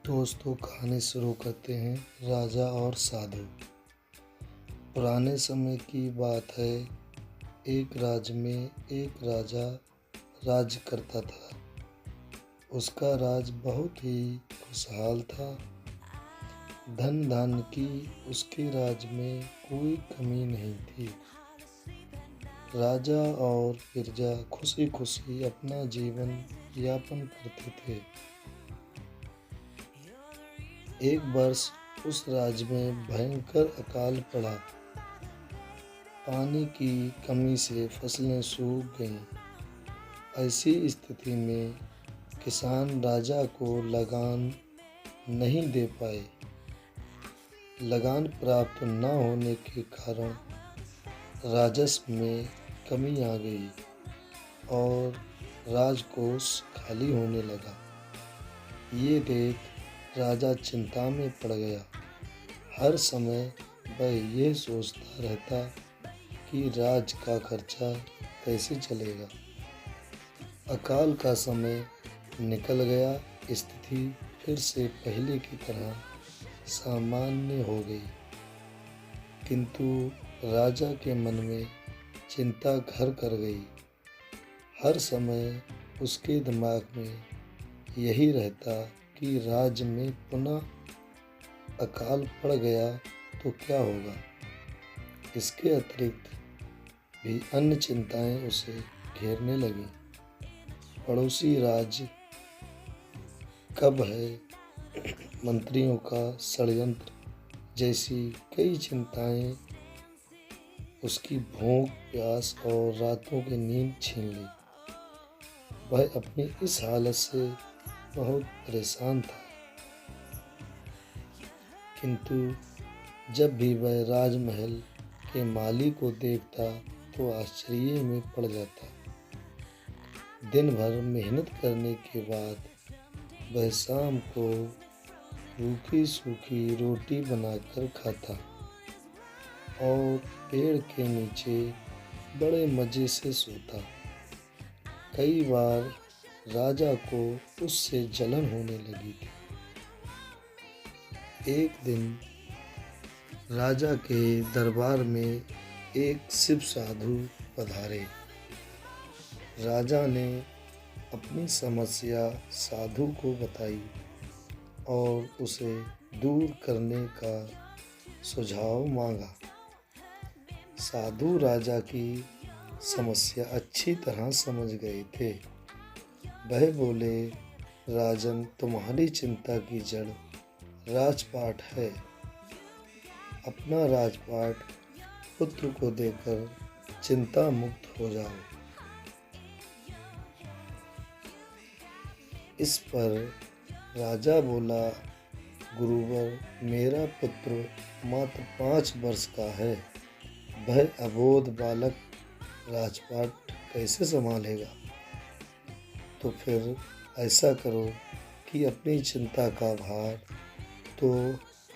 दोस्तों, कहानी शुरू करते हैं। राजा और साधु। पुराने समय की बात है। एक राज्य में एक राजा राज्य करता था। उसका राज बहुत ही खुशहाल था। धन धान्य की उसके राज्य में कोई कमी नहीं थी। राजा और प्रजा खुशी खुशी अपना जीवन यापन करते थे। एक वर्ष उस राज्य में भयंकर अकाल पड़ा। पानी की कमी से फसलें सूख गईं। ऐसी स्थिति में किसान राजा को लगान नहीं दे पाए। लगान प्राप्त न होने के कारण राजस्व में कमी आ गई और राजकोष खाली होने लगा। ये देख राजा चिंता में पड़ गया। हर समय वह ये सोचता रहता कि राज का खर्चा कैसे चलेगा। अकाल का समय निकल गया। स्थिति फिर से पहले की तरह सामान्य हो गई, किंतु राजा के मन में चिंता घर कर गई। हर समय उसके दिमाग में यही रहता कि राज्य में पुनः अकाल पड़ गया तो क्या होगा। इसके अतिरिक्त भी अन्य चिंताएं उसे घेरने लगीं। पड़ोसी राज्य कब है, मंत्रियों का षड्यंत्र जैसी कई चिंताएं उसकी भूख, प्यास और रातों की नींद छीन ली। वह अपनी इस हालत से बहुत परेशान था, किंतु जब भी वह राजमहल के माली को देखता तो आश्चर्य में पड़ जाता। दिन भर मेहनत करने के बाद वह शाम को रूखी सूखी रोटी बनाकर खाता और पेड़ के नीचे बड़े मज़े से सोता। कई बार राजा को उससे जलन होने लगी थी। एक दिन राजा के दरबार में एक शिव साधु पधारे। राजा ने अपनी समस्या साधु को बताई और उसे दूर करने का सुझाव मांगा। साधु राजा की समस्या अच्छी तरह समझ गए थे। वह बोले, राजन, तुम्हारी चिंता की जड़ राजपाट है। अपना राजपाट पुत्र को देकर चिंता मुक्त हो जाओ। इस पर राजा बोला, गुरुवर, मेरा पुत्र मात्र 5 वर्ष का है। वह अबोध बालक राजपाट कैसे संभालेगा। तो फिर ऐसा करो कि अपनी चिंता का भार तो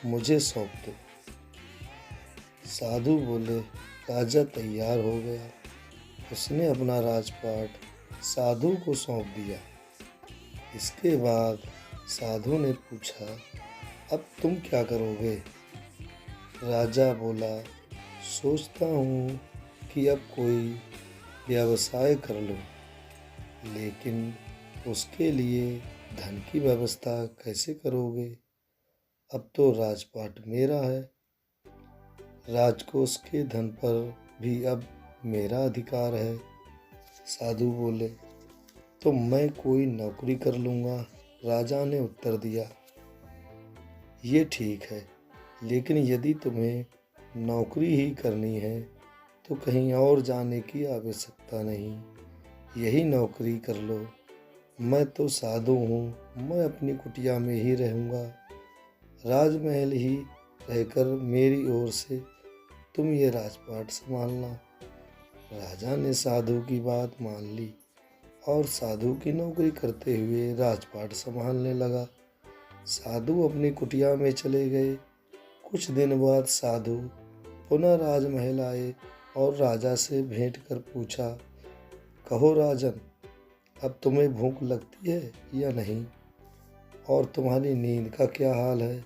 मुझे सौंप दो। साधु बोले। राजा तैयार हो गया। उसने अपना राजपाट साधु को सौंप दिया। इसके बाद साधु ने पूछा, अब तुम क्या करोगे। राजा बोला, सोचता हूँ कि अब कोई व्यवसाय कर लूँ, लेकिन उसके लिए धन की व्यवस्था कैसे करोगे। अब तो राजपाट मेरा है। राजकोष के धन पर भी अब मेरा अधिकार है। साधु बोले, तो मैं कोई नौकरी कर लूँगा। राजा ने उत्तर दिया, ये ठीक है, लेकिन यदि तुम्हें नौकरी ही करनी है तो कहीं और जाने की आवश्यकता नहीं। यही नौकरी कर लो। मैं तो साधु हूँ, मैं अपनी कुटिया में ही रहूँगा। राजमहल ही रहकर मेरी ओर से तुम ये राजपाट संभालना। राजा ने साधु की बात मान ली और साधु की नौकरी करते हुए राजपाट संभालने लगा। साधु अपनी कुटिया में चले गए। कुछ दिन बाद साधु पुनः राजमहल आए और राजा से भेंट कर पूछा, कहो राजन, अब तुम्हें भूख लगती है या नहीं, और तुम्हारी नींद का क्या हाल है?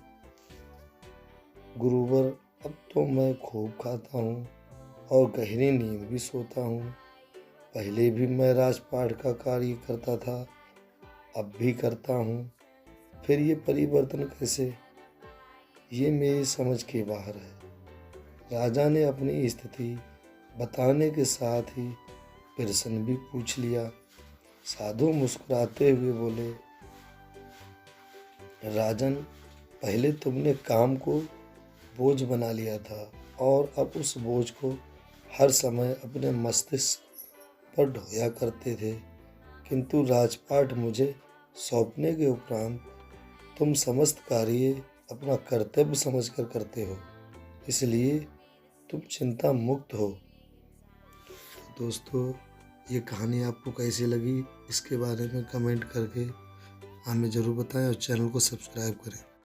गुरुवर, अब तो मैं खूब खाता हूँ और गहरी नींद भी सोता हूँ। पहले भी मैं राजपाट का कार्य करता था, अब भी करता हूँ। फिर ये परिवर्तन कैसे? ये मेरी समझ के बाहर है। राजा ने अपनी स्थिति बताने के साथ ही प्रश्न भी पूछ लिया। साधु मुस्कुराते हुए बोले, राजन, पहले तुमने काम को बोझ बना लिया था और अब उस बोझ को हर समय अपने मस्तिष्क पर ढोया करते थे, किंतु राजपाट मुझे सौंपने के उपरांत तुम समस्त कार्य अपना कर्तव्य समझकर करते हो, इसलिए तुम चिंता मुक्त हो। तो दोस्तों, ये कहानी आपको कैसी लगी इसके बारे में कमेंट करके हमें ज़रूर बताएं और चैनल को सब्सक्राइब करें।